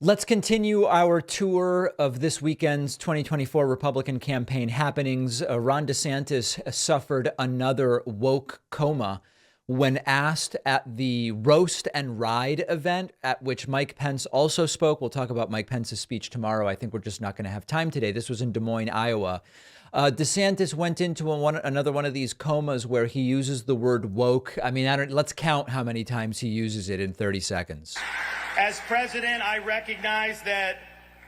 Let's continue our tour of this weekend's 2024 Republican campaign happenings. Ron DeSantis suffered another woke coma when asked at the Roast and Ride event at which Mike Pence also spoke. We'll talk about Mike Pence's speech tomorrow. I think we're just not going to have time today. This was in Des Moines, Iowa. DeSantis went into another one of these comas where he uses the word woke. I mean, let's count how many times he uses it in 30 seconds. As president, I recognize that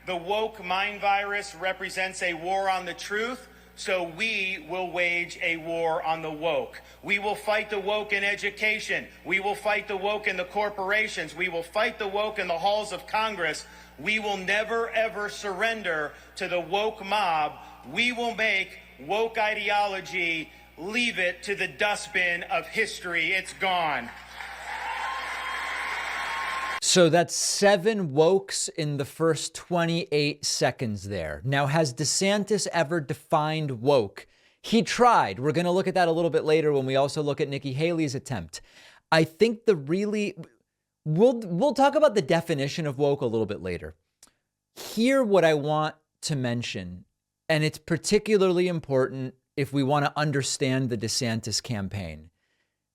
the woke mind virus represents a war on the truth, so we will wage a war on the woke. We will fight the woke in education. We will fight the woke in the corporations. We will fight the woke in the halls of Congress. We will never, ever surrender to the woke mob. We will make woke ideology, leave it to the dustbin of history. It's gone. So that's 7 wokes in the first 28 seconds there. Now, has DeSantis ever defined woke? He tried. We're going to look at that a little bit later when we also look at Nikki Haley's attempt. I think we'll talk about the definition of woke a little bit later. Here, what I want to mention, and it's particularly important if we want to understand the DeSantis campaign.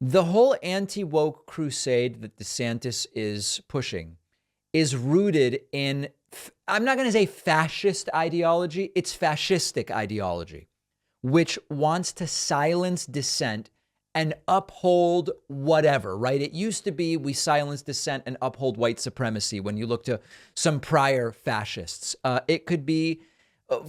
The whole anti-woke crusade that DeSantis is pushing is rooted in, I'm not going to say fascist ideology, it's fascistic ideology, which wants to silence dissent and uphold whatever, right? It used to be we silence dissent and uphold white supremacy when you look to some prior fascists. It could be,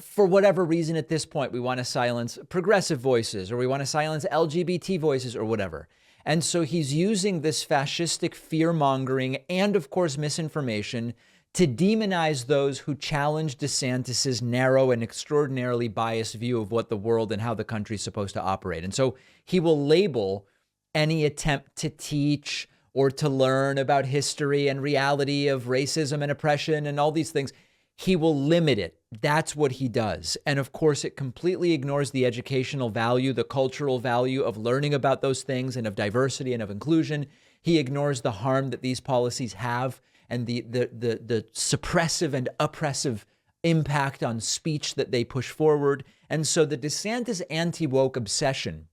for whatever reason at this point, we want to silence progressive voices or we want to silence LGBT voices or whatever. And so he's using this fascistic fear mongering and, of course, misinformation to demonize those who challenge DeSantis's narrow and extraordinarily biased view of what the world and how the country is supposed to operate. And so he will label any attempt to teach or to learn about history and reality of racism and oppression and all these things. He will limit it. That's what he does. And of course, it completely ignores the educational value, the cultural value of learning about those things and of diversity and of inclusion. He ignores the harm that these policies have and the suppressive and oppressive impact on speech that they push forward. And so the DeSantis anti-woke obsession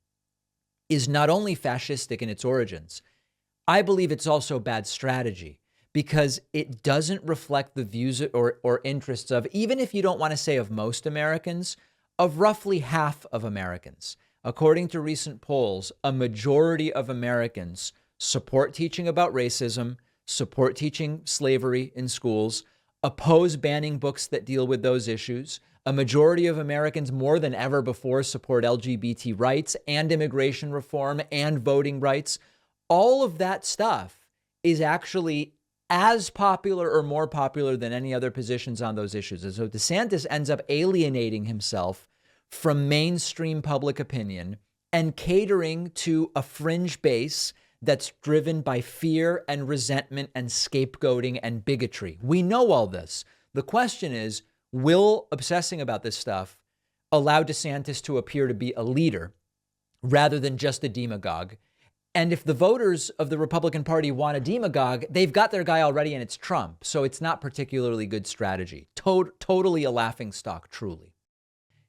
is not only fascistic in its origins, I believe it's also bad strategy, because it doesn't reflect the views or interests of, even if you don't want to say of most Americans, of roughly half of Americans. According to recent polls, a majority of Americans support teaching about racism, support teaching slavery in schools, oppose banning books that deal with those issues. A majority of Americans, more than ever before, support LGBT rights and immigration reform and voting rights. All of that stuff is actually as popular or more popular than any other positions on those issues. And so DeSantis ends up alienating himself from mainstream public opinion and catering to a fringe base that's driven by fear and resentment and scapegoating and bigotry. We know all this. The question is, will obsessing about this stuff allow DeSantis to appear to be a leader rather than just a demagogue? And if the voters of the Republican Party want a demagogue, they've got their guy already, and it's Trump. So it's not particularly good strategy. Totally a laughingstock, truly.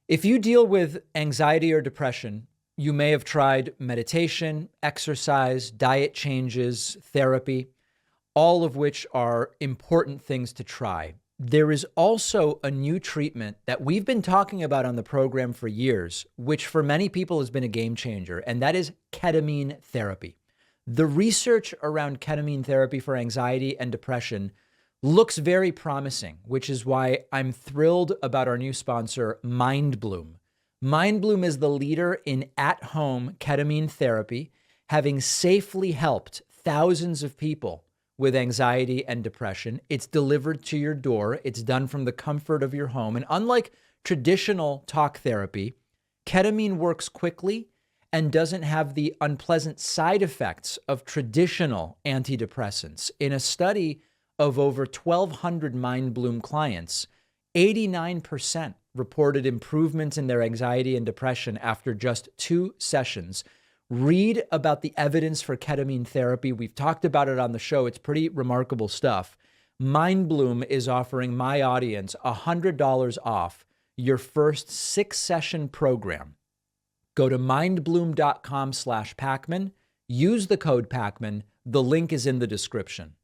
If you deal with anxiety or depression, you may have tried meditation, exercise, diet changes, therapy, all of which are important things to try. There is also a new treatment that we've been talking about on the program for years, which for many people has been a game changer, and that is ketamine therapy. The research around ketamine therapy for anxiety and depression looks very promising, which is why I'm thrilled about our new sponsor, MindBloom. MindBloom is the leader in at-home ketamine therapy, having safely helped thousands of people with anxiety and depression. It's delivered to your door. It's done from the comfort of your home. And unlike traditional talk therapy, ketamine works quickly and doesn't have the unpleasant side effects of traditional antidepressants. In a study of over 1,200 MindBloom clients, 89% reported improvements in their anxiety and depression after just 2 sessions. Read about the evidence for ketamine therapy. We've talked about it on the show. It's pretty remarkable stuff. MindBloom is offering my audience $100 off your first 6-session program. Go to mindbloom.com/Pacman. Use the code Pacman. The link is in the description.